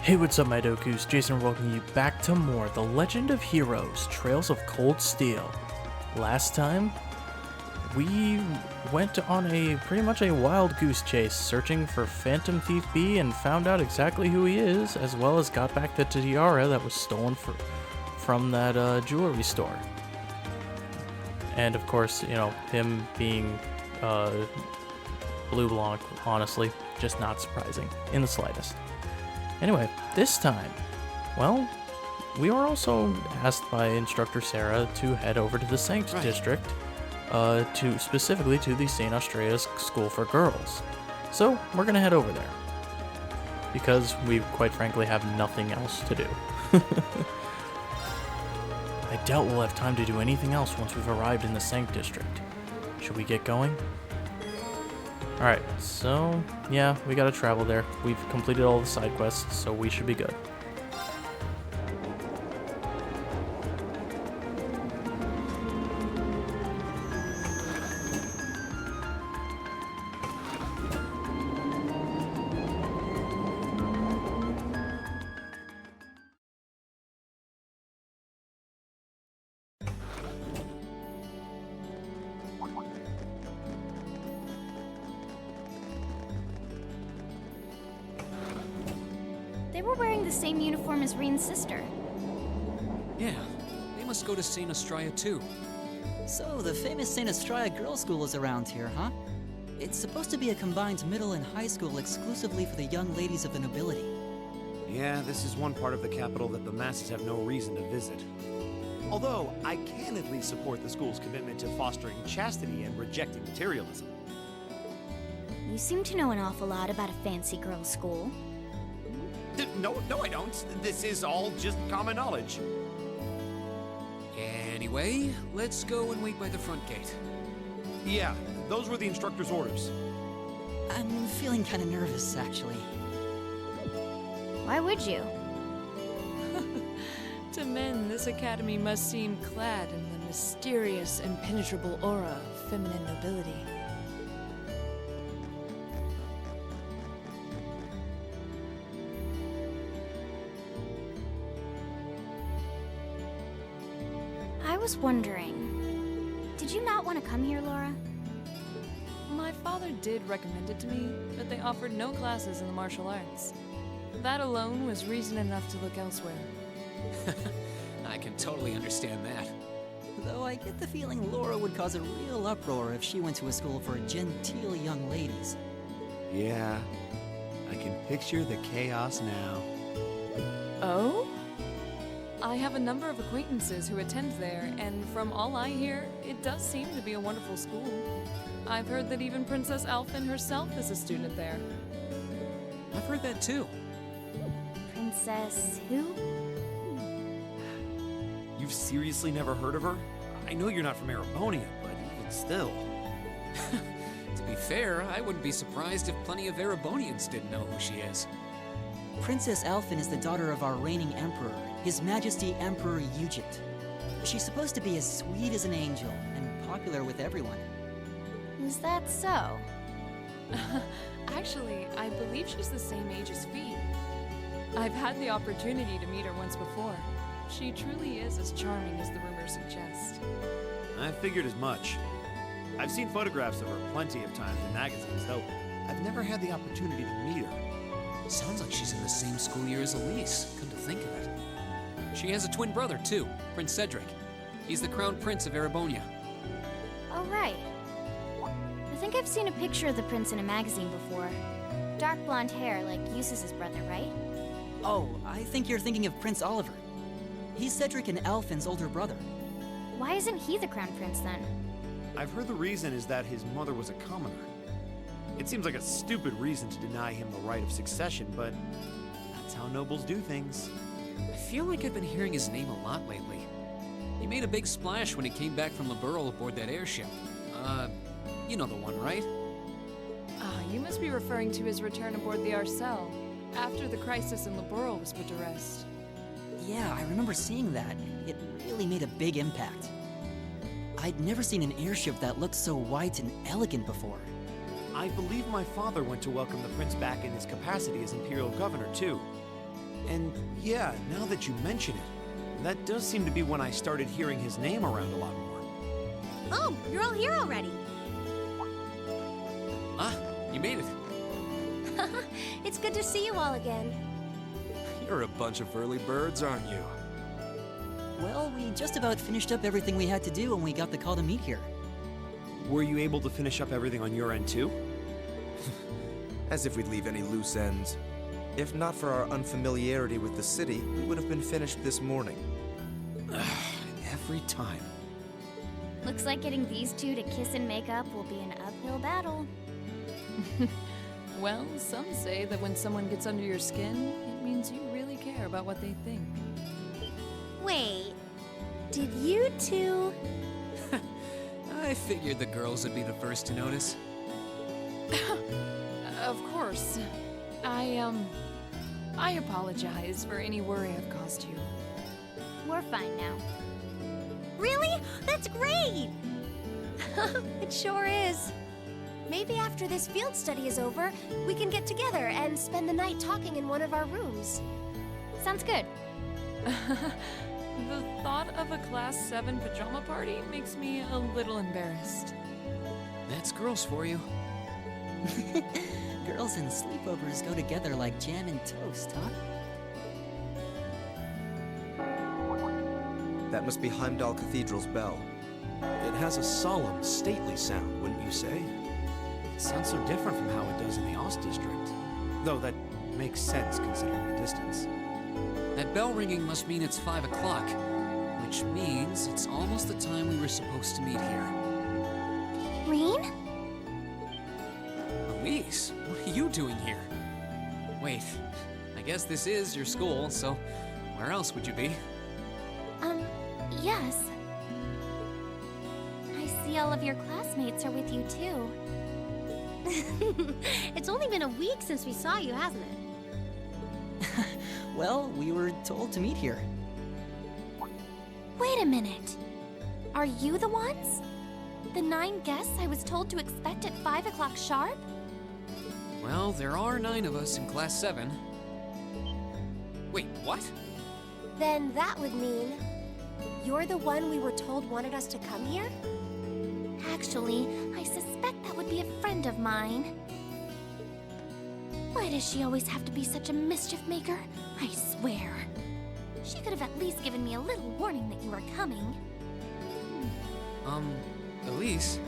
Hey, what's up, my Dokus? Jason welcoming you back to more The Legend of Heroes, Trails of Cold Steel. Last time, we went on pretty much a wild goose chase, searching for Phantom Thief B and found out exactly who he is, as well as got back the tiara that was stolen from that jewelry store. And of course, you know, him being blue blanc, honestly, just not surprising in the slightest. Anyway, this time, well, we were also asked by Instructor Sarah to head over to the Sankt District, specifically to the St. Austraea's School for Girls. So, we're gonna head over there. Because we, quite frankly, have nothing else to do. I doubt we'll have time to do anything else once we've arrived in the Sankt District. Should we get going? Alright, so, yeah, we gotta travel there. We've completed all the side quests, so we should be good. They were wearing the same uniform as Reen's sister. Yeah, they must go to St. Austraea too. So, the famous St. Austraea Girls' School is around here, huh? It's supposed to be a combined middle and high school exclusively for the young ladies of the nobility. Yeah, this is one part of the capital that the masses have no reason to visit. Although, I can at least support the school's commitment to fostering chastity and rejecting materialism. You seem to know an awful lot about a fancy girls' school. No, I don't. This is all just common knowledge. Anyway, let's go and wait by the front gate. Yeah, those were the instructor's orders. I'm feeling kind of nervous, actually. Why would you? To men, this academy must seem clad in the mysterious, impenetrable aura of feminine nobility. I was wondering, did you not want to come here, Laura? My father did recommend it to me, but they offered no classes in the martial arts. That alone was reason enough to look elsewhere. I can totally understand that. Though I get the feeling Laura would cause a real uproar if she went to a school for genteel young ladies. Yeah, I can picture the chaos now. Oh? I have a number of acquaintances who attend there, and from all I hear, it does seem to be a wonderful school. I've heard that even Princess Alfin herself is a student there. I've heard that too. Princess who? You've seriously never heard of her? I know you're not from Erebonia, but even still. To be fair, I wouldn't be surprised if plenty of Erebonians didn't know who she is. Princess Alfin is the daughter of our reigning emperor, His Majesty Emperor Ugit. She's supposed to be as sweet as an angel and popular with everyone. Is that so? Actually, I believe she's the same age as Fee. I've had the opportunity to meet her once before. She truly is as charming as the rumors suggest. I figured as much. I've seen photographs of her plenty of times in magazines, though I've never had the opportunity to meet her. Sounds like she's in the same school year as Elise, come to think of it. She has a twin brother too, Prince Cedric. He's the crown prince of Erebonia. Oh, right. I think I've seen a picture of the prince in a magazine before. Dark blonde hair, like Eustace's brother, right? Oh, I think you're thinking of Prince Olivert. He's Cedric and Alfin's older brother. Why isn't he the crown prince then? I've heard the reason is that his mother was a commoner. It seems like a stupid reason to deny him the right of succession, but that's how nobles do things. I feel like I've been hearing his name a lot lately. He made a big splash when he came back from Liberl aboard that airship. You know the one, right? You must be referring to his return aboard the Arcel, after the crisis in Liberl was put to rest. Yeah, I remember seeing that. It really made a big impact. I'd never seen an airship that looked so white and elegant before. I believe my father went to welcome the prince back in his capacity as imperial governor, too. And yeah, now that you mention it, that does seem to be when I started hearing his name around a lot more. Oh, you're all here already. Ah, you made it. It's good to see you all again. You're a bunch of early birds, aren't you? Well, we just about finished up everything we had to do when we got the call to meet here. Were you able to finish up everything on your end too? As if we'd leave any loose ends. If not for our unfamiliarity with the city, we would have been finished this morning. Every time. Looks like getting these two to kiss and make up will be an uphill battle. Well, some say that when someone gets under your skin, it means you really care about what they think. Wait, did you two? I figured the girls would be the first to notice. Of course. I apologize for any worry I've caused you. We're fine now. Really? That's great! It sure is. Maybe after this field study is over, we can get together and spend the night talking in one of our rooms. Sounds good. The thought of a Class 7 pajama party makes me a little embarrassed. That's girls for you. Girls and sleepovers go together like jam and toast, huh? That must be Heimdall Cathedral's bell. It has a solemn, stately sound, wouldn't you say? It sounds so different from how it does in the Ost District. Though that makes sense considering the distance. That bell ringing must mean it's 5 o'clock, which means it's almost the time we were supposed to meet here. Reen? Elise, what are you doing here? Wait, I guess this is your school, so where else would you be? Yes. I see all of your classmates are with you too. It's only been a week since we saw you, hasn't it? Well, we were told to meet here. Wait a minute. Are you the ones? The 9 guests I was told to expect at 5 o'clock sharp? Well, there are 9 of us in Class 7. Wait, what? Then that would mean you're the one we were told wanted us to come here? Actually, I suspect that would be a friend of mine. Why does she always have to be such a mischief maker? I swear. She could have at least given me a little warning that you were coming. Elise?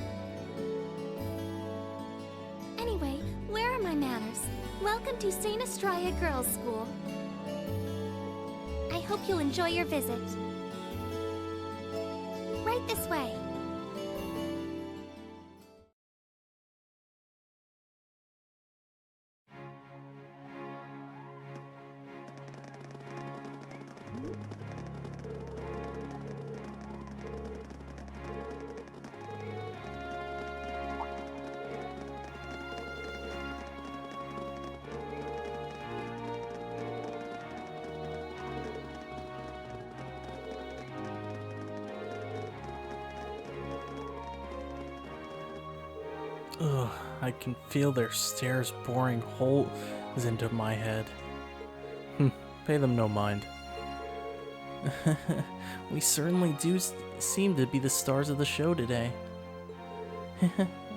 Anyway, where are my manners? Welcome to St. Estrella Girls' School. I hope you'll enjoy your visit. Right this way. Ugh, I can feel their stares boring holes into my head. Pay them no mind. We certainly do seem to be the stars of the show today.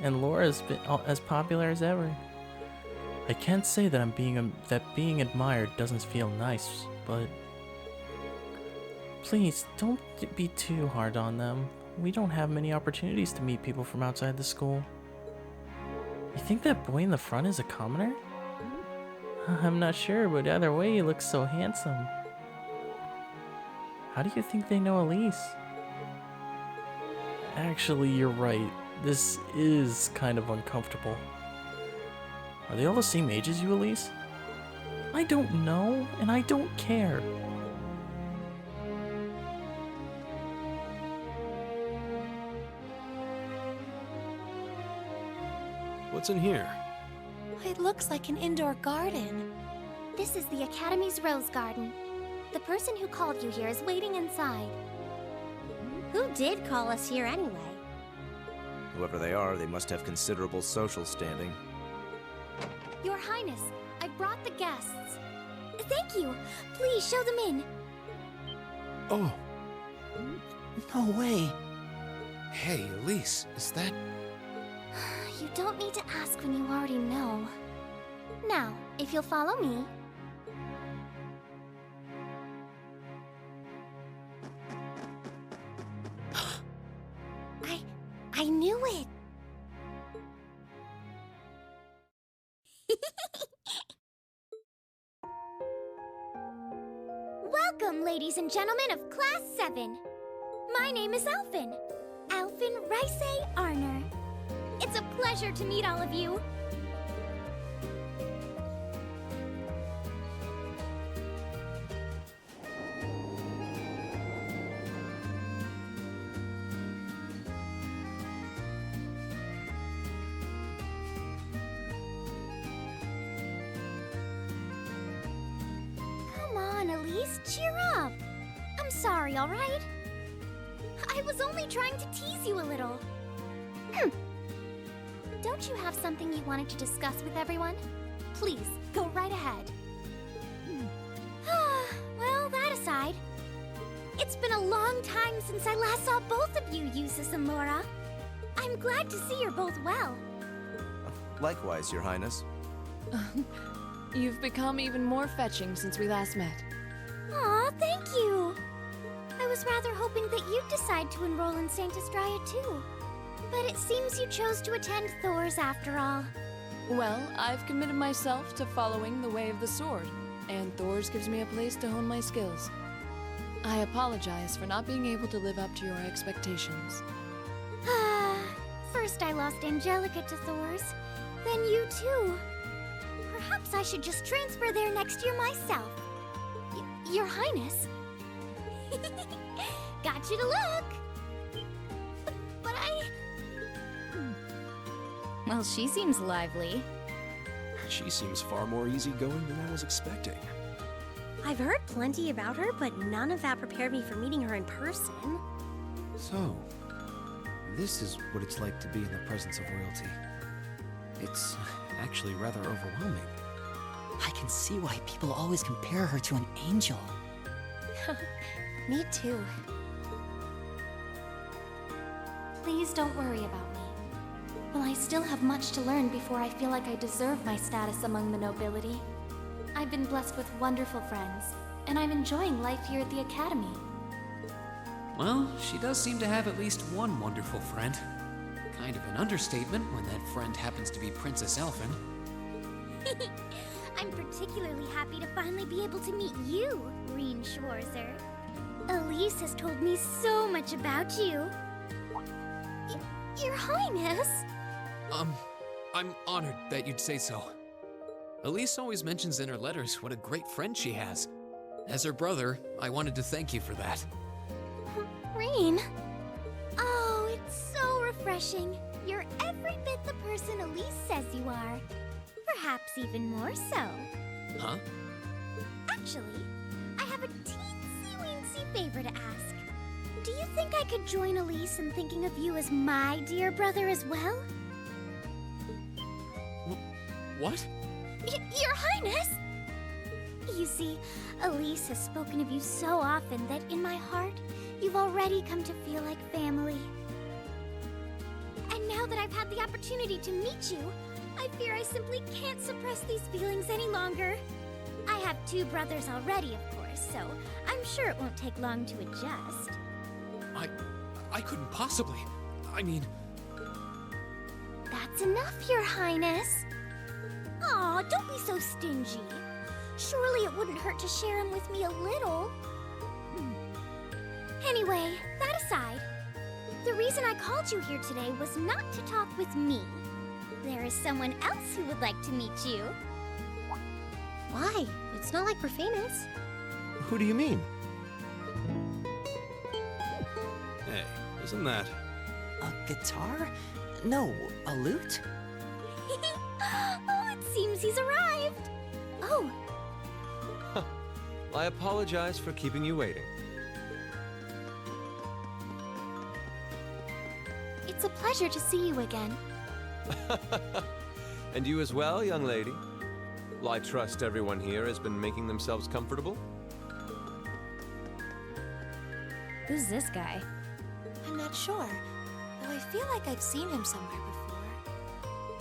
And Laura's been as popular as ever. I can't say that being admired doesn't feel nice, but please don't be too hard on them. We don't have many opportunities to meet people from outside the school. You think that boy in the front is a commoner? I'm not sure, but either way, he looks so handsome. How do you think they know Elise? Actually, you're right. This is kind of uncomfortable. Are they all the same age as you, Elise? I don't know, and I don't care. What's in here? It looks like an indoor garden. This is the Academy's Rose Garden. The person who called you here is waiting inside. Who did call us here anyway? Whoever they are, they must have considerable social standing. Your Highness, I brought the guests. thank you. Please show them in. Oh, No way. Hey, Elise, is that... You don't need to ask when you already know. Now, if you'll follow me. I knew it. Welcome, ladies and gentlemen of Class VII. My name is Alfin. Alfin Rice Arner. It's a pleasure to meet all of you. Come on, Elise, cheer up. I'm sorry, all right? I was only trying to tease you a little. Don't you have something you wanted to discuss with everyone? Please, go right ahead. Well, that aside, it's been a long time since I last saw both of you, Eustace and Laura. I'm glad to see you're both well. likewise, Your Highness. You've become even more fetching since we last met. Aw, thank you. I was rather hoping that you'd decide to enroll in Sankt District too. But it seems you chose to attend Thor's after all. Well, I've committed myself to following the way of the sword, and Thor's gives me a place to hone my skills. I apologize for not being able to live up to your expectations. First I lost Angelica to Thor's, then you too. Perhaps I should just transfer there next year myself. Your Highness. Got you to look. But Well, she seems lively. She seems far more easygoing than I was expecting. I've heard plenty about her, but none of that prepared me for meeting her in person. So, this is what it's like to be in the presence of royalty. It's actually rather overwhelming. I can see why people always compare her to an angel. Me too. Please don't worry about me. While I still have much to learn before I feel like I deserve my status among the nobility, I've been blessed with wonderful friends, and I'm enjoying life here at the Academy. Well, she does seem to have at least one wonderful friend. Kind of an understatement when that friend happens to be Princess Alfin. I'm particularly happy to finally be able to meet you, Reen Schwarzer. Elise has told me so much about you. Your Highness? I'm honored that you'd say so. Elise always mentions in her letters what a great friend she has. As her brother, I wanted to thank you for that. Reen? Oh, it's so refreshing. You're every bit the person Elise says you are. Perhaps even more so. Huh? Actually, I have a teensy-weensy favor to ask. Do you think I could join Elise in thinking of you as my dear brother as well? What? Your Highness! You see, Elise has spoken of you so often that in my heart, you've already come to feel like family. And now that I've had the opportunity to meet you, I fear I simply can't suppress these feelings any longer. I have two brothers already, of course, so I'm sure it won't take long to adjust. I couldn't possibly. I mean... That's enough, Your Highness. Aw, don't be so stingy. Surely it wouldn't hurt to share him with me a little. Anyway, that aside, the reason I called you here today was not to talk with me. There is someone else who would like to meet you. Why? It's not like we're famous. Who do you mean? Hey, isn't that... A guitar? No, a lute? Oh, it seems he's arrived. Oh, I apologize for keeping you waiting. It's a pleasure to see you again. And you as well, young lady? Well, I trust everyone here has been making themselves comfortable. Who's this guy? I'm not sure, though I feel like I've seen him somewhere before.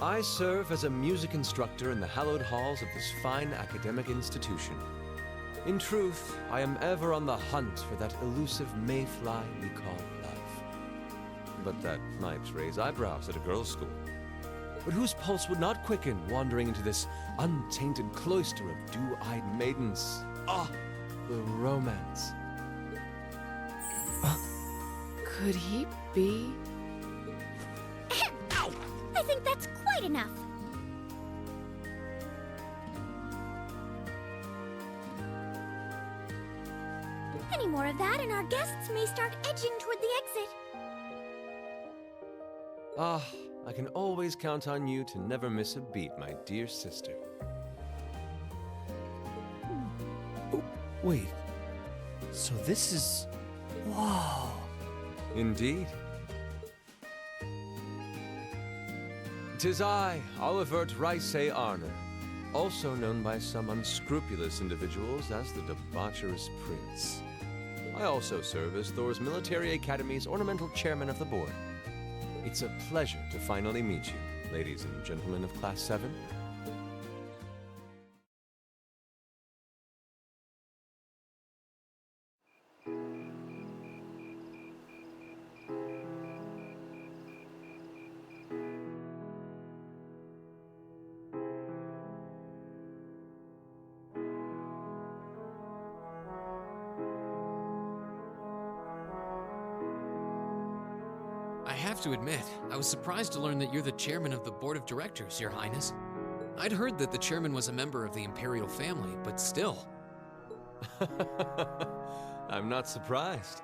I serve as a music instructor in the hallowed halls of this fine academic institution. In truth, I am ever on the hunt for that elusive mayfly we call love. But that might raise eyebrows at a girls' school. But whose pulse would not quicken wandering into this untainted cloister of dew-eyed maidens? Ah, the romance. Could he be? Ow! I think that's quite enough. Any more of that, and our guests may start edging toward the exit. Ah, I can always count on you to never miss a beat, my dear sister. Oh, wait. So this is... Whoa. Indeed. 'Tis I, Olivert Arner, also known by some unscrupulous individuals as the Debaucherous Prince. I also serve as Thor's Military Academy's ornamental chairman of the board. It's a pleasure to finally meet you, ladies and gentlemen of Class VII. I have to admit, I was surprised to learn that you're the chairman of the board of directors, Your Highness. I'd heard that the chairman was a member of the imperial family, but still. I'm not surprised.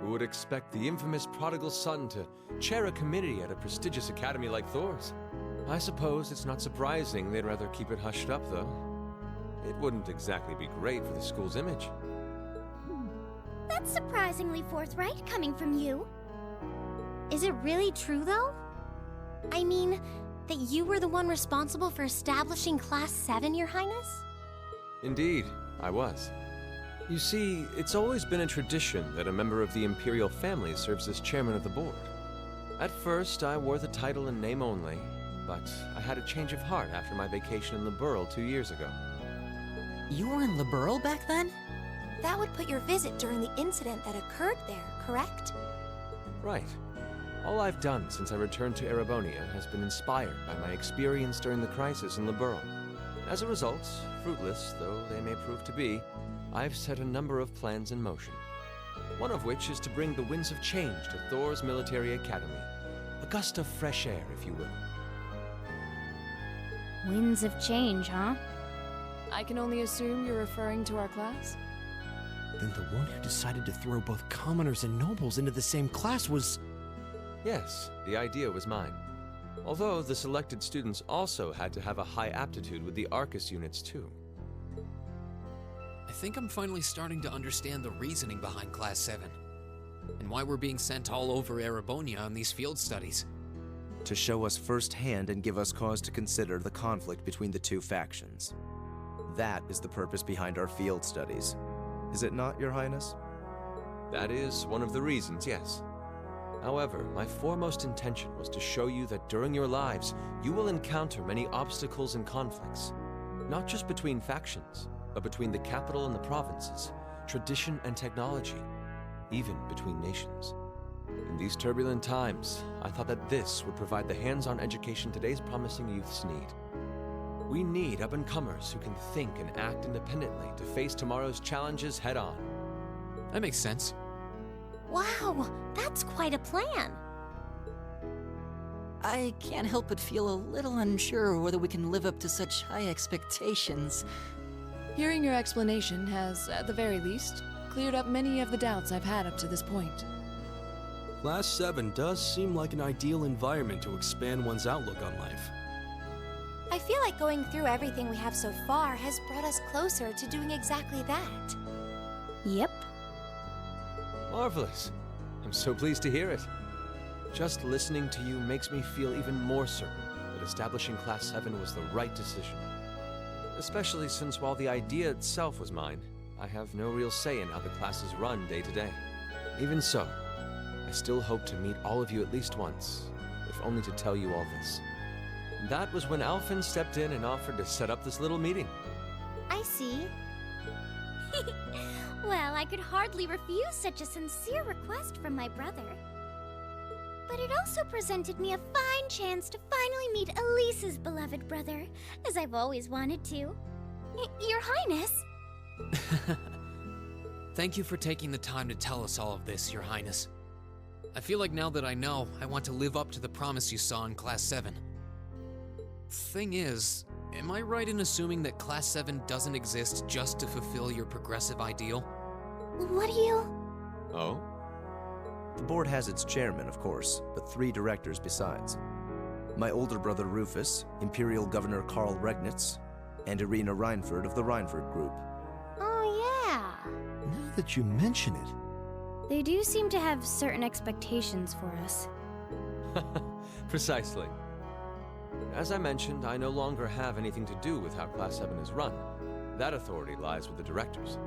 Who would expect the infamous prodigal son to chair a committee at a prestigious academy like Thor's? I suppose it's not surprising they'd rather keep it hushed up, though. It wouldn't exactly be great for the school's image. That's surprisingly forthright coming from you. Is it really true, though? I mean, that you were the one responsible for establishing Class VII, Your Highness? Indeed, I was. You see, it's always been a tradition that a member of the imperial family serves as chairman of the board. At first, I wore the title in name only, but I had a change of heart after my vacation in Liberl 2 years ago. You were in Liberl back then? That would put your visit during the incident that occurred there, correct? Right. All I've done since I returned to Erebonia has been inspired by my experience during the crisis in Liberl. As a result, fruitless though they may prove to be, I've set a number of plans in motion. One of which is to bring the winds of change to Thor's Military Academy. A gust of fresh air, if you will. Winds of change, huh? I can only assume you're referring to our class? Then the one who decided to throw both commoners and nobles into the same class was... Yes, the idea was mine. Although the selected students also had to have a high aptitude with the Arcus units too. I think I'm finally starting to understand the reasoning behind Class VII, and why we're being sent all over Erebonia on these field studies. To show us firsthand and give us cause to consider the conflict between the two factions. That is the purpose behind our field studies. Is it not, Your Highness? That is one of the reasons, yes. However, my foremost intention was to show you that during your lives, you will encounter many obstacles and conflicts. Not just between factions, but between the capital and the provinces, tradition and technology, even between nations. In these turbulent times, I thought that this would provide the hands-on education today's promising youths need. We need up-and-comers who can think and act independently to face tomorrow's challenges head-on. That makes sense. Wow, that's quite a plan. I can't help but feel a little unsure whether we can live up to such high expectations. Hearing your explanation has, at the very least, cleared up many of the doubts I've had up to this point. Class VII does seem like an ideal environment to expand one's outlook on life. I feel like going through everything we have so far has brought us closer to doing exactly that. Yep. Marvelous. I'm so pleased to hear it. Just listening to you makes me feel even more certain that establishing Class VII was the right decision. Especially since while the idea itself was mine, I have no real say in how the classes run day to day. Even so, I still hope to meet all of you at least once, if only to tell you all this. That was when Alfin stepped in and offered to set up this little meeting. I see. Well, I could hardly refuse such a sincere request from my brother. But it also presented me a fine chance to finally meet Elise's beloved brother, as I've always wanted to. Your Highness! Thank you for taking the time to tell us all of this, Your Highness. I feel like now that I know, I want to live up to the promise you saw in Class 7. Thing is, am I right in assuming that Class 7 doesn't exist just to fulfill your progressive ideal? What do you... Oh? The board has its chairman, of course, but 3 directors besides. My older brother Rufus, Imperial Governor Karl Regnitz, and Irina Reinford of the Reinford Group. Oh, yeah. Now that you mention it. They do seem to have certain expectations for us. Precisely. As I mentioned, I no longer have anything to do with how Class 7 is run. That authority lies with the directors.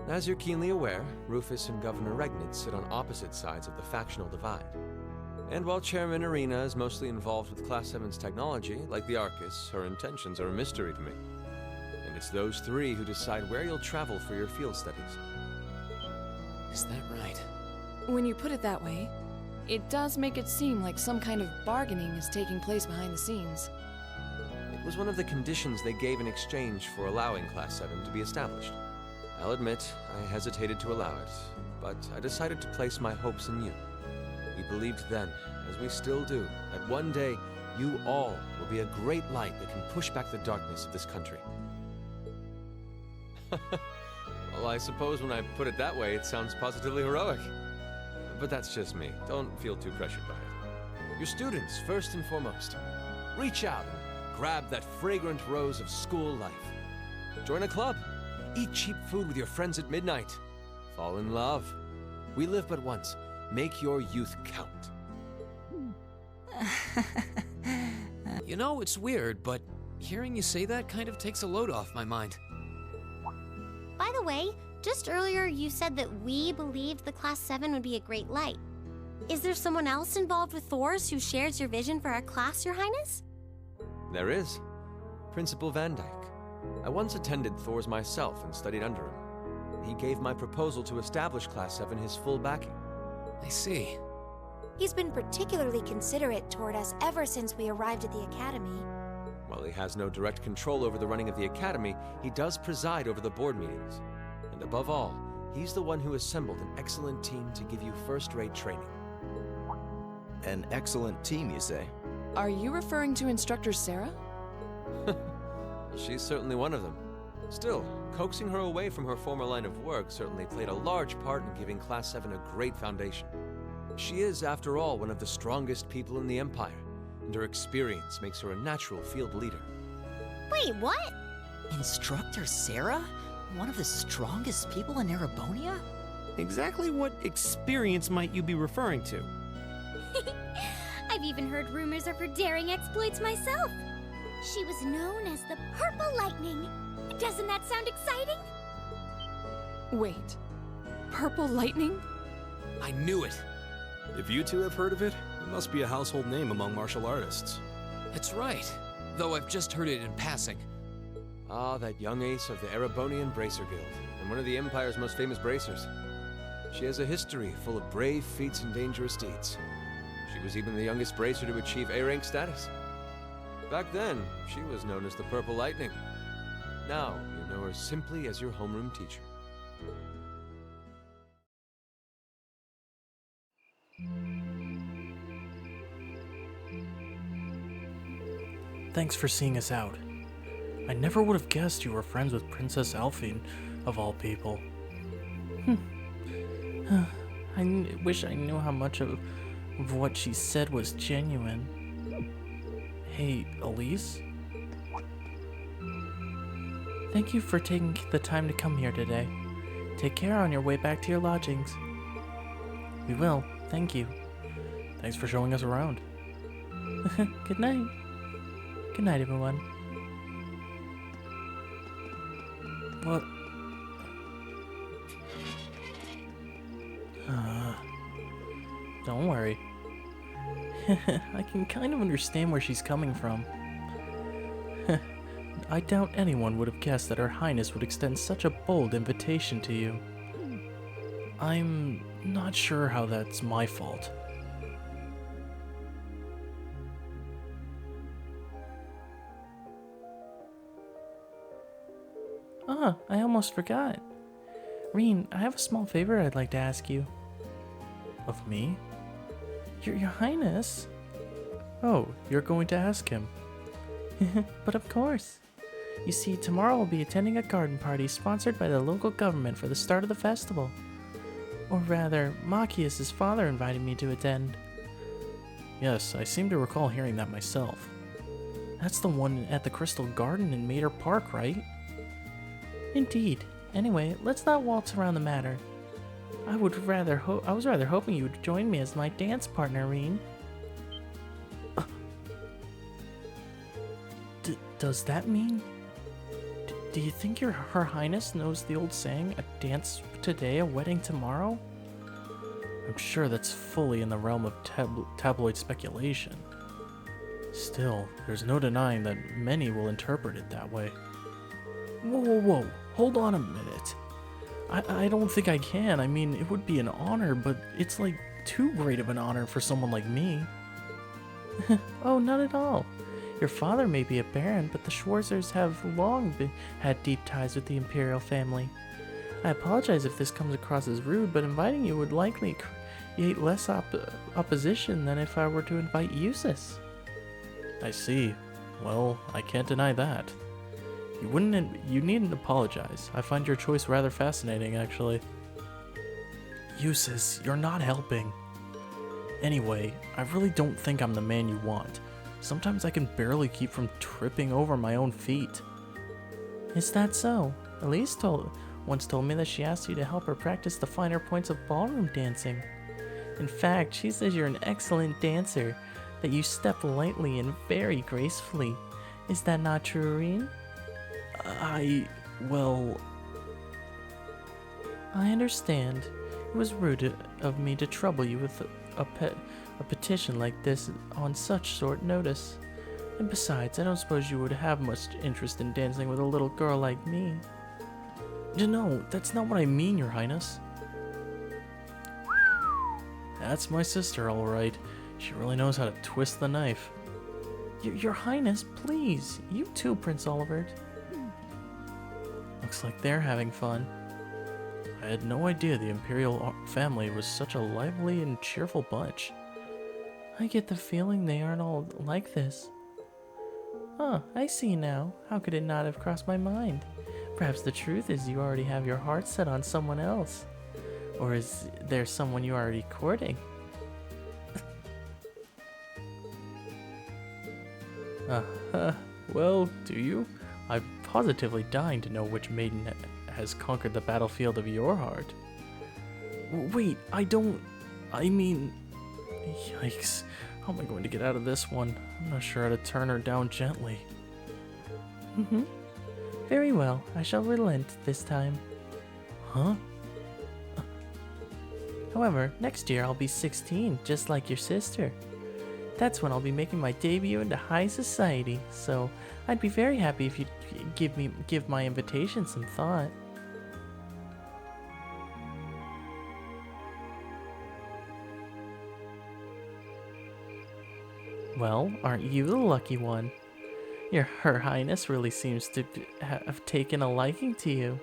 As you're keenly aware, Rufus and Governor Regnitz sit on opposite sides of the factional divide. And while Chairman Irina is mostly involved with Class 7's technology, like the Arcus, her intentions are a mystery to me. And it's those 3 who decide where you'll travel for your field studies. Is that right? When you put it that way, it does make it seem like some kind of bargaining is taking place behind the scenes. It was one of the conditions they gave in exchange for allowing Class 7 to be established. I'll admit, I hesitated to allow it, but I decided to place my hopes in you. We believed then, as we still do, that one day, you all will be a great light that can push back the darkness of this country. Well, I suppose when I put it that way, it sounds positively heroic. But that's just me. Don't feel too pressured by it. Your students, first and foremost. Reach out and grab that fragrant rose of school life. Join a club. Eat cheap food with your friends at midnight. Fall in love. We live but once. Make your youth count. You know, it's weird, but hearing you say that kind of takes a load off my mind. By the way, just earlier you said that we believed the Class 7 would be a great light. Is there someone else involved with Thor's who shares your vision for our class, Your Highness? There is. Principal Van Dyke. I once attended Thor's myself and studied under him. He gave my proposal to establish Class 7 his full backing. I see. He's been particularly considerate toward us ever since we arrived at the Academy. While he has no direct control over the running of the Academy, he does preside over the board meetings. And above all, he's the one who assembled an excellent team to give you first-rate training. An excellent team, you say? Are you referring to Instructor Sarah? She's certainly one of them. Still, coaxing her away from her former line of work certainly played a large part in giving Class 7 a great foundation. She is, after all, one of the strongest people in the Empire, and her experience makes her a natural field leader. Wait, what? Instructor Sarah? One of the strongest people in Erebonia? Exactly what experience might you be referring to? I've even heard rumors of her daring exploits myself. She was known as the Purple Lightning. Doesn't that sound exciting? Wait. Purple Lightning? I knew it. If you 2 have heard of it, it must be a household name among martial artists. That's right. Though I've just heard it in passing. Ah, that young ace of the Erebonian Bracer Guild, and one of the Empire's most famous bracers. She has a history full of brave feats and dangerous deeds. She was even the youngest bracer to achieve A-rank status. Back then, she was known as the Purple Lightning. Now, you know her simply as your homeroom teacher. Thanks for seeing us out. I never would have guessed you were friends with Princess Alfin, of all people. I wish I knew how much of what she said was genuine. Hey, Elise? Thank you for taking the time to come here today. Take care on your way back to your lodgings. We will, thank you. Thanks for showing us around. Good night. Good night, everyone. What? Don't worry. I can kind of understand where she's coming from. I doubt anyone would have guessed that Her Highness would extend such a bold invitation to you. I'm not sure how that's my fault. Ah, I almost forgot. Reen, I have a small favor I'd like to ask you. Of me? Your Highness? Oh, you're going to ask him. But of course. You see, tomorrow I'll be attending a garden party sponsored by the local government for the start of the festival. Or rather, Machias' father invited me to attend. Yes, I seem to recall hearing that myself. That's the one at the Crystal Garden in Mater Park, right? Indeed. Anyway, let's not waltz around the matter. I was rather hoping you would join me as my dance partner, Reen. Does that mean... Do you think Her Highness knows the old saying, a dance today, a wedding tomorrow? I'm sure that's fully in the realm of tabloid speculation. Still, there's no denying that many will interpret it that way. Whoa, hold on a minute. I don't think I can. I mean, it would be an honor, but it's like too great of an honor for someone like me. Oh, not at all. Your father may be a baron, but the Schwarzers have long had deep ties with the Imperial family. I apologize if this comes across as rude, but inviting you would likely create less opposition than if I were to invite Eustace. I see. Well, I can't deny that. You needn't apologize. I find your choice rather fascinating, actually. Eustace, you're not helping. Anyway, I really don't think I'm the man you want. Sometimes I can barely keep from tripping over my own feet. Is that so? Elise once told me that she asked you to help her practice the finer points of ballroom dancing. In fact, she says you're an excellent dancer, that you step lightly and very gracefully. Is that not true, Reen? Well... I understand. It was rude of me to trouble you with a petition like this on such short notice. And besides, I don't suppose you would have much interest in dancing with a little girl like me. No, that's not what I mean, Your Highness. That's my sister, all right. She really knows how to twist the knife. Your Highness, please. You too, Prince Olivert. Looks like they're having fun. I had no idea the Imperial family was such a lively and cheerful bunch. I get the feeling they aren't all like this. Huh, I see now. How could it not have crossed my mind? Perhaps the truth is you already have your heart set on someone else. Or is there someone you're already courting? Well, do you? I'm positively dying to know which maiden has conquered the battlefield of your heart. Wait, I mean... Yikes. How am I going to get out of this one? I'm not sure how to turn her down gently. Very well. I shall relent this time. Huh? However, next year I'll be 16, just like your sister. That's when I'll be making my debut into high society, so I'd be very happy if you'd give my invitation some thought. Well, aren't you the lucky one? Her Highness really seems to have taken a liking to you.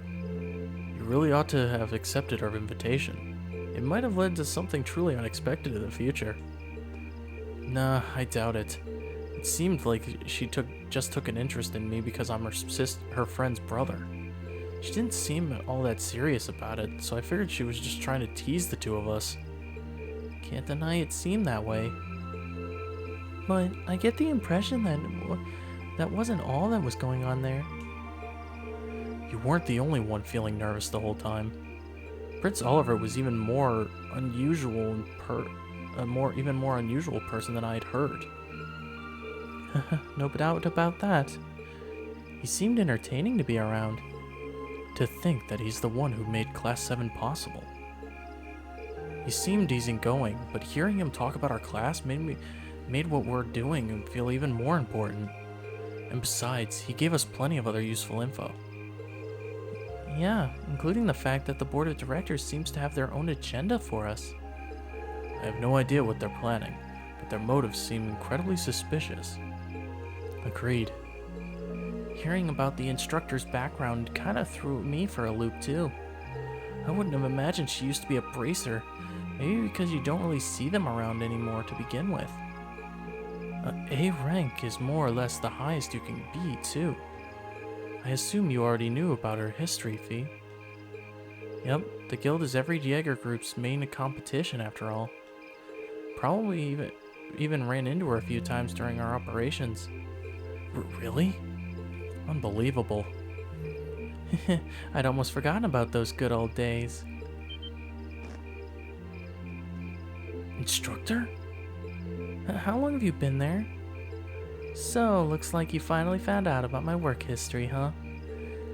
You really ought to have accepted our invitation. It might have led to something truly unexpected in the future. Nah, I doubt it. It seemed like she just took an interest in me because I'm her friend's brother. She didn't seem all that serious about it, so I figured she was just trying to tease the two of us. Can't deny it seemed that way. But I get the impression that that wasn't all that was going on there. You weren't the only one feeling nervous the whole time. Prince Olivert was even more unusual even more unusual person than I had heard. No doubt about that. He seemed entertaining to be around. To think that he's the one who made Class 7 possible. He seemed easygoing, but hearing him talk about our class made what we're doing feel even more important. And besides, he gave us plenty of other useful info. Yeah, including the fact that the board of directors seems to have their own agenda for us. I have no idea what they're planning, but their motives seem incredibly suspicious. Agreed. Hearing about the instructor's background kind of threw me for a loop too. I wouldn't have imagined she used to be a bracer, maybe because you don't really see them around anymore to begin with. A rank is more or less the highest you can be too. I assume you already knew about her history, Fee. Yep, the guild is every Jaeger group's main competition after all. Probably even ran into her a few times during our operations. Really? Unbelievable. I'd almost forgotten about those good old days. Instructor? How long have you been there? So, looks like you finally found out about my work history, huh?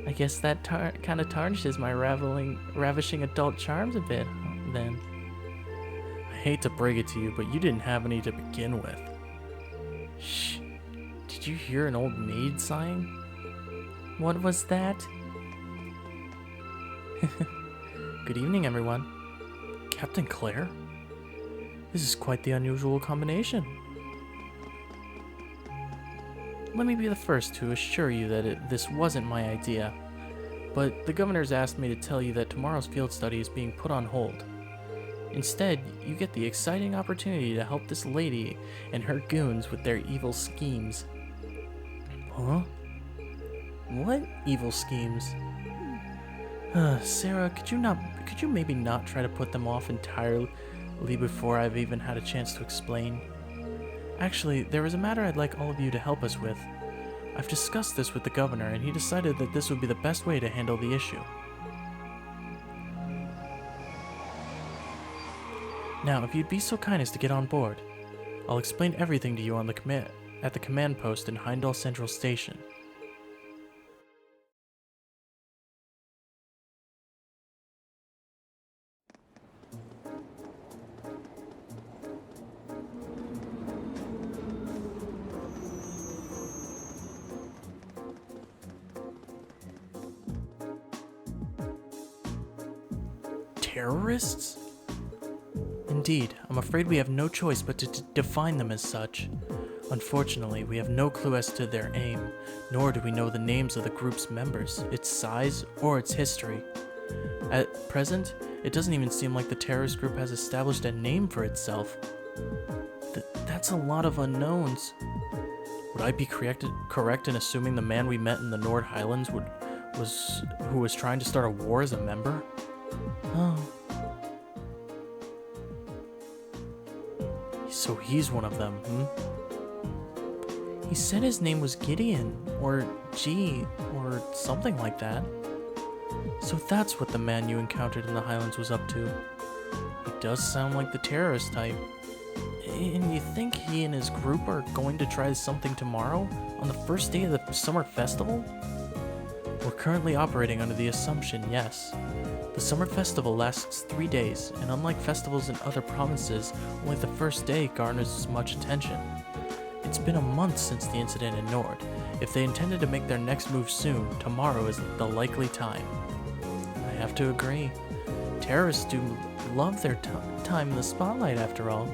I guess that kind of tarnishes my ravishing adult charms a bit, then. I hate to break it to you, but you didn't have any to begin with. Shh. Did you hear an old maid sighing? What was that? Good evening, everyone. Captain Claire? This is quite the unusual combination. Let me be the first to assure you that this wasn't my idea, but the governor's asked me to tell you that tomorrow's field study is being put on hold. Instead, you get the exciting opportunity to help this lady and her goons with their evil schemes. Huh? What evil schemes? Sarah, could you maybe not try to put them off entirely before I've even had a chance to explain? Actually, there is a matter I'd like all of you to help us with. I've discussed this with the governor, and he decided that this would be the best way to handle the issue. Now, if you'd be so kind as to get on board, I'll explain everything to you on at the command post in Heimdall Central Station. Terrorists? Indeed, I'm afraid we have no choice but to define them as such. Unfortunately, we have no clue as to their aim, nor do we know the names of the group's members, its size, or its history. At present, it doesn't even seem like the terrorist group has established a name for itself. That's a lot of unknowns. Would I be correct in assuming the man we met in the Nord Highlands who was trying to start a war as a member? Oh. So he's one of them, He said his name was Gideon, or G, or something like that. So that's what the man you encountered in the Highlands was up to. He does sound like the terrorist type. And you think he and his group are going to try something tomorrow, on the first day of the summer festival? We're currently operating under the assumption, yes. The summer festival lasts 3 days, and unlike festivals in other provinces, only the first day garners much attention. It's been a month since the incident in Nord. If they intended to make their next move soon, tomorrow is the likely time. I have to agree. Terrorists do love their time in the spotlight after all.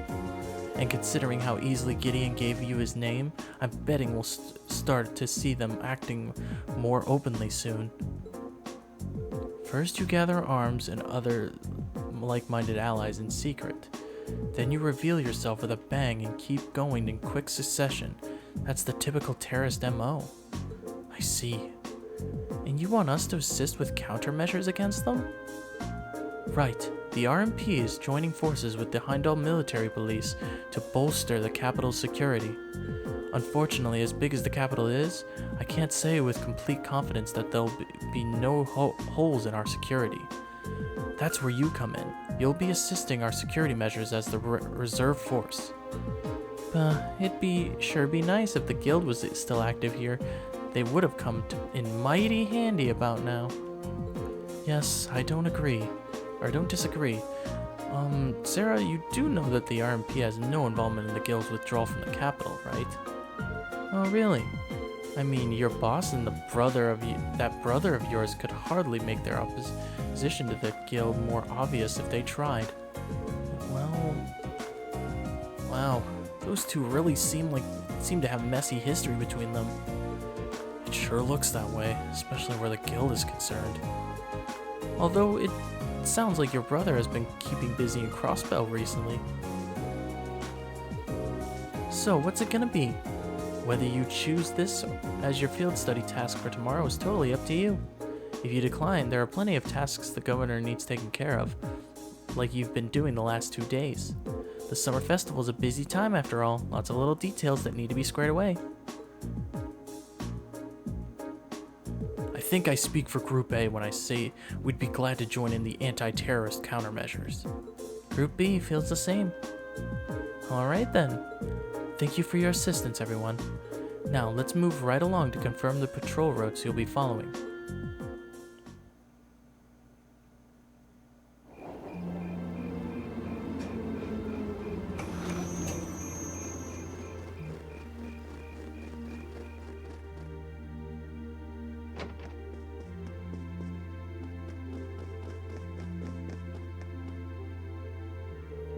And considering how easily Gideon gave you his name, I'm betting we'll start to see them acting more openly soon. First you gather arms and other like-minded allies in secret. Then you reveal yourself with a bang and keep going in quick succession. That's the typical terrorist MO. I see. And you want us to assist with countermeasures against them? Right. The RMP is joining forces with the Heimdall military police to bolster the capital's security. Unfortunately, as big as the capital is, I can't say with complete confidence that there'll be no holes in our security. That's where you come in. You'll be assisting our security measures as the reserve force. It'd sure be nice if the guild was still active here. They would have come in mighty handy about now. Yes, I don't agree. Or don't disagree. Sarah, you do know that the RMP has no involvement in the guild's withdrawal from the capital, right? Oh, really? I mean, your boss and that brother of yours could hardly make their opposition to the guild more obvious if they tried. Well, wow, those two really seem to have messy history between them. It sure looks that way, especially where the guild is concerned. Although it sounds like your brother has been keeping busy in Crossbell recently. So, what's it gonna be? Whether you choose this as your field study task for tomorrow is totally up to you. If you decline, there are plenty of tasks the governor needs taken care of, like you've been doing the last 2 days. The summer festival is a busy time after all, lots of little details that need to be squared away. I think I speak for Group A when I say we'd be glad to join in the anti-terrorist countermeasures. Group B feels the same. Alright then. Thank you for your assistance, everyone. Now, let's move right along to confirm the patrol routes you'll be following.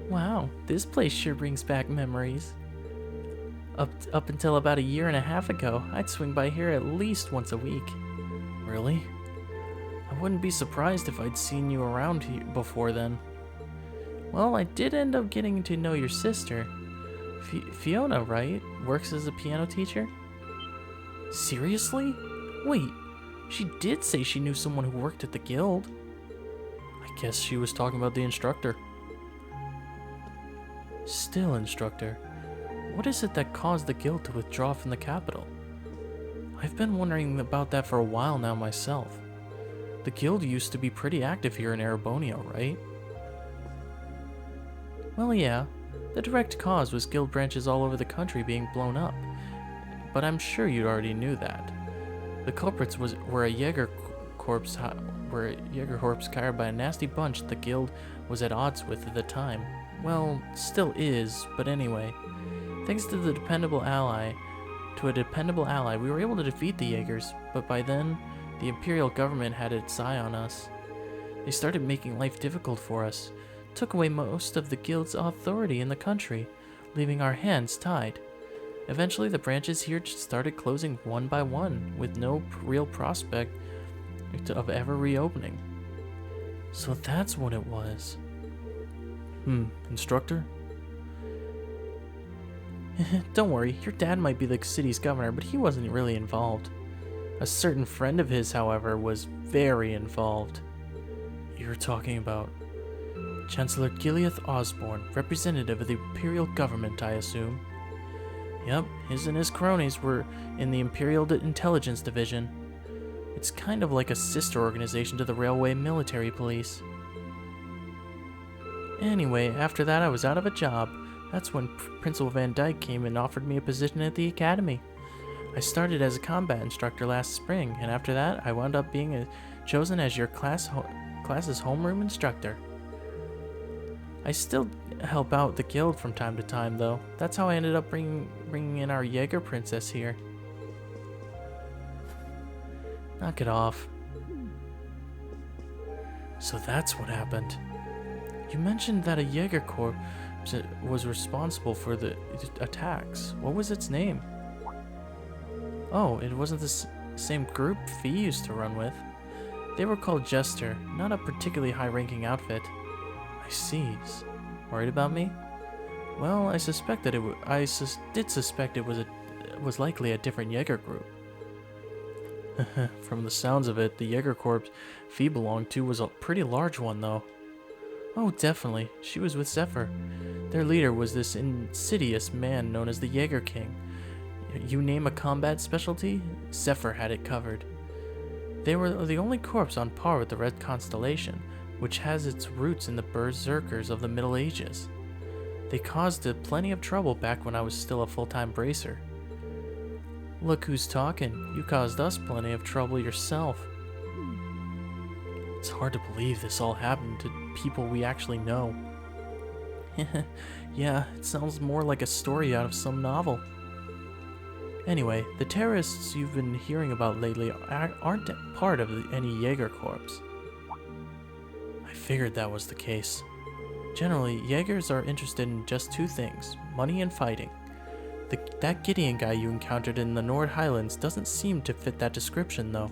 Wow, this place sure brings back memories. Up until about a year and a half ago, I'd swing by here at least once a week. Really? I wouldn't be surprised if I'd seen you around here before then. Well, I did end up getting to know your sister. Fiona, right? Works as a piano teacher? Seriously? Wait, she did say she knew someone who worked at the guild. I guess she was talking about the instructor. Still, instructor. What is it that caused the guild to withdraw from the capital? I've been wondering about that for a while now myself. The guild used to be pretty active here in Erebonia, right? Well, yeah. The direct cause was guild branches all over the country being blown up. But I'm sure you already knew that. The culprits were a Jaeger corps hired by a nasty bunch the guild was at odds with at the time. Well, still is, but anyway. Thanks to a dependable ally, we were able to defeat the Jaegers, but by then, the Imperial government had its eye on us. They started making life difficult for us, took away most of the guild's authority in the country, leaving our hands tied. Eventually, the branches here just started closing one by one, with no real prospect of ever reopening. So that's what it was. Instructor? Don't worry, your dad might be the city's governor, but he wasn't really involved. A certain friend of his, however, was very involved. You're talking about Chancellor Gileath Osborne, representative of the Imperial government, I assume. Yep, his and his cronies were in the Imperial Intelligence Division. It's kind of like a sister organization to the Railway Military Police. Anyway, after that I was out of a job. That's when Principal Van Dyke came and offered me a position at the academy. I started as a combat instructor last spring, and after that I wound up being chosen as your class's homeroom instructor. I still help out the guild from time to time, though. That's how I ended up bringing in our Jaeger princess here. Knock it off. So that's what happened. You mentioned that a Jaeger corps was responsible for the attacks. What was its name? Oh, it wasn't the same group Fee used to run with. They were called Jester, not a particularly high-ranking outfit. I see. Worried about me? Well, I did suspect it was likely a different Jaeger group. From the sounds of it, the Jaeger corps Fee belonged to was a pretty large one, though. Oh, definitely. She was with Zephyr. Their leader was this insidious man known as the Jaeger King. You name a combat specialty, Zephyr had it covered. They were the only corps on par with the Red Constellation, which has its roots in the berserkers of the Middle Ages. They caused plenty of trouble back when I was still a full-time bracer. Look who's talking. You caused us plenty of trouble yourself. It's hard to believe this all happened to people we actually know. Yeah, it sounds more like a story out of some novel. Anyway, the terrorists you've been hearing about lately aren't part of any Jaeger Corps. I figured that was the case. Generally, Jaegers are interested in just two things, money and fighting. That Gideon guy you encountered in the Nord Highlands doesn't seem to fit that description, though.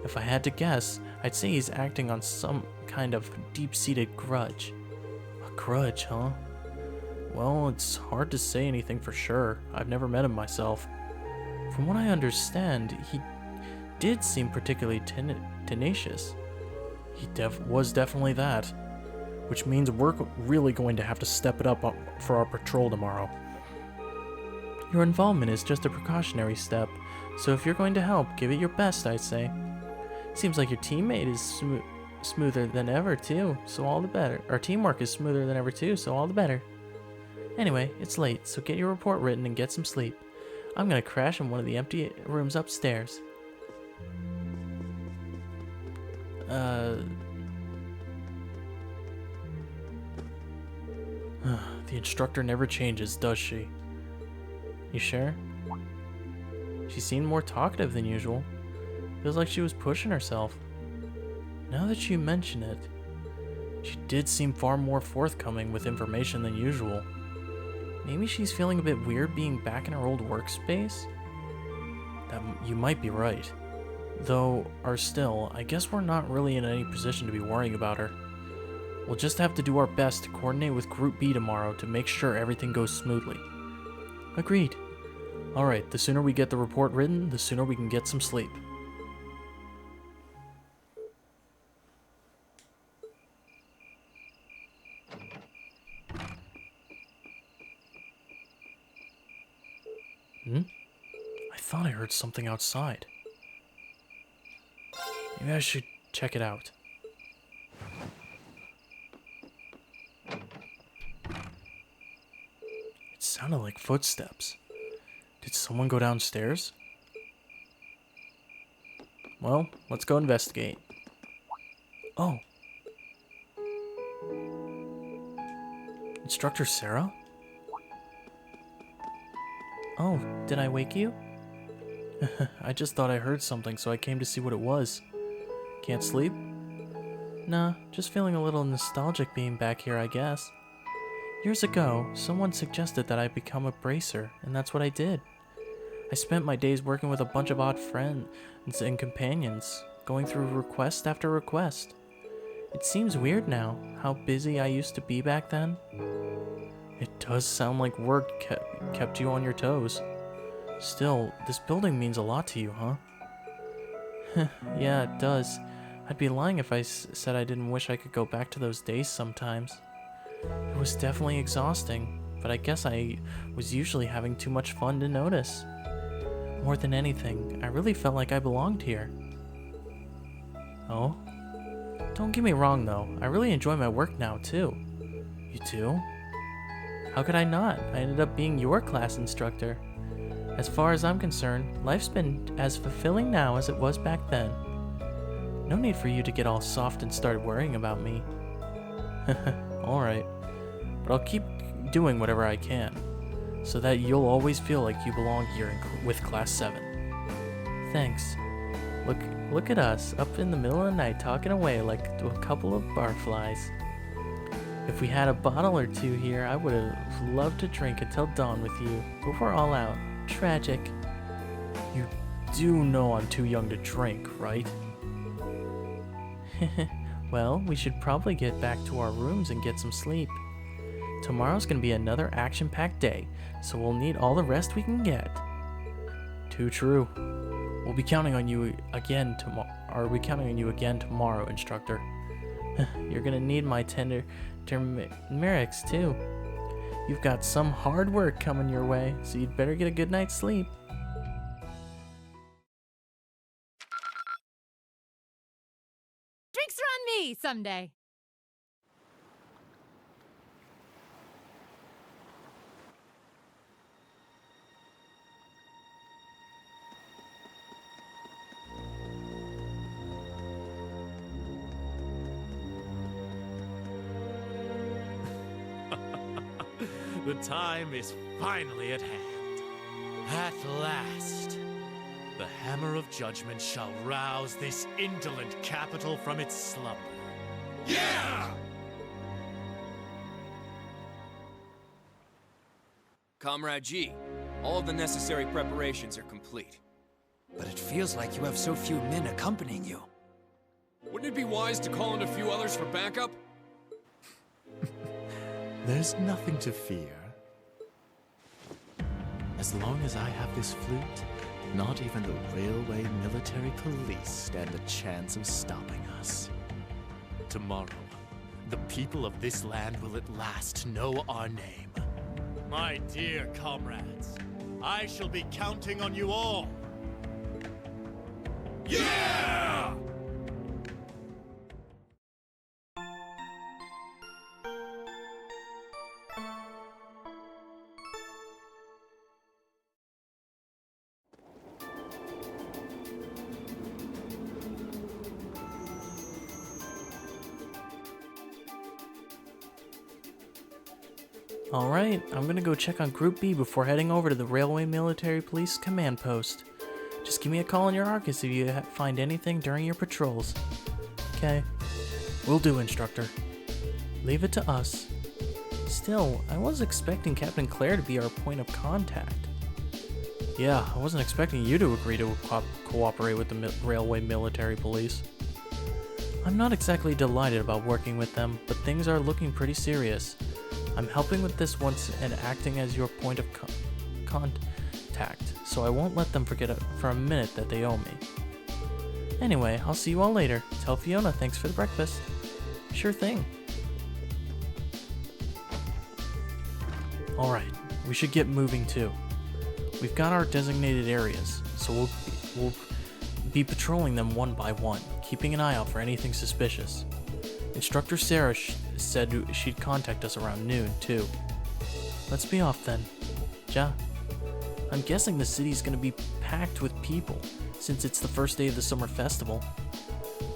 If I had to guess, I'd say he's acting on some kind of deep-seated grudge. A grudge, huh? Well, it's hard to say anything for sure. I've never met him myself. From what I understand, he did seem particularly tenacious. He was definitely that. Which means we're really going to have to step it up for our patrol tomorrow. Your involvement is just a precautionary step, so if you're going to help, give it your best, I'd say. Seems like your teammate is smoother than ever, too, so all the better. Our teamwork is smoother than ever, too, so all the better. Anyway, it's late, so get your report written and get some sleep. I'm gonna crash in one of the empty rooms upstairs. The instructor never changes, does she? You sure? She seemed more talkative than usual. Feels like she was pushing herself. Now that you mention it, she did seem far more forthcoming with information than usual. Maybe she's feeling a bit weird being back in her old workspace? You might be right. Though, or still, I guess we're not really in any position to be worrying about her. We'll just have to do our best to coordinate with Group B tomorrow to make sure everything goes smoothly. Agreed. Alright, the sooner we get the report written, the sooner we can get some sleep. I thought I heard something outside. Maybe I should check it out. It sounded like footsteps. Did someone go downstairs? Well, let's go investigate. Oh. Instructor Sarah? Oh, did I wake you? I just thought I heard something, so I came to see what it was. Can't sleep? Nah, just feeling a little nostalgic being back here, I guess. Years ago, someone suggested that I become a bracer, and that's what I did. I spent my days working with a bunch of odd friends and companions, going through request after request. It seems weird now, how busy I used to be back then. It does sound like work kept you on your toes. Still, this building means a lot to you, huh? Yeah, it does. I'd be lying if I said I didn't wish I could go back to those days sometimes. It was definitely exhausting, but I guess I was usually having too much fun to notice. More than anything, I really felt like I belonged here. Oh? Don't get me wrong though, I really enjoy my work now too. You do? How could I not? I ended up being your class instructor. As far as I'm concerned, life's been as fulfilling now as it was back then. No need for you to get all soft and start worrying about me. Alright, but I'll keep doing whatever I can, so that you'll always feel like you belong here with Class 7. Thanks. Look at us, up in the middle of the night talking away like a couple of barflies. If we had a bottle or two here, I would have loved to drink until dawn with you, but we're all out. Tragic. You do know I'm too young to drink, right? Well, we should probably get back to our rooms and get some sleep. Tomorrow's gonna be another action-packed day, so we'll need all the rest we can get. Too true. We'll be counting on you again tomorrow. Are we counting on you again tomorrow, instructor? You're gonna need my turmerics too. You've got some hard work coming your way, so you'd better get a good night's sleep. Drinks are on me someday. The time is finally at hand. At last, the hammer of judgment shall rouse this indolent capital from its slumber. Yeah! Comrade G, all of the necessary preparations are complete. But it feels like you have so few men accompanying you. Wouldn't it be wise to call in a few others for backup? There's nothing to fear. As long as I have this flute, not even the railway military police stand a chance of stopping us. Tomorrow, the people of this land will at last know our name. My dear comrades, I shall be counting on you all. Yeah! Alright, I'm gonna go check on Group B before heading over to the Railway Military Police Command Post. Just give me a call in your Arcus if you find anything during your patrols. Okay. Will do, Instructor. Leave it to us. Still, I was expecting Captain Claire to be our point of contact. Yeah, I wasn't expecting you to agree to cooperate with the Railway Military Police. I'm not exactly delighted about working with them, but things are looking pretty serious. I'm helping with this once and acting as your point of contact, so I won't let them forget for a minute that they owe me. Anyway, I'll see you all later. Tell Fiona thanks for the breakfast. Sure thing. Alright, we should get moving too. We've got our designated areas, so we'll be patrolling them one by one, keeping an eye out for anything suspicious. Instructor Sarah said she'd contact us around noon, too. Let's be off then. Ja? I'm guessing the city's gonna be packed with people, since it's the first day of the summer festival.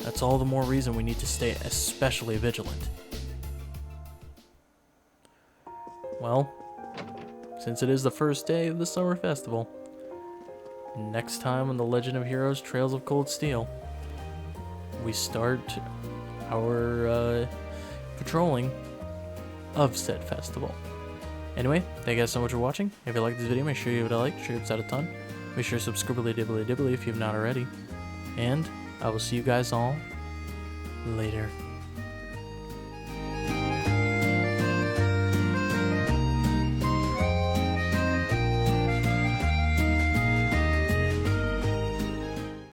That's all the more reason we need to stay especially vigilant. Well, since it is the first day of the summer festival, next time on The Legend of Heroes Trails of Cold Steel, we start our patrolling of said festival. Anyway, thank you guys so much for watching. If you liked this video, make sure you give it a like, sure it helps out a ton. Make sure to subscribe dibbly if you've not already. And I will see you guys all later.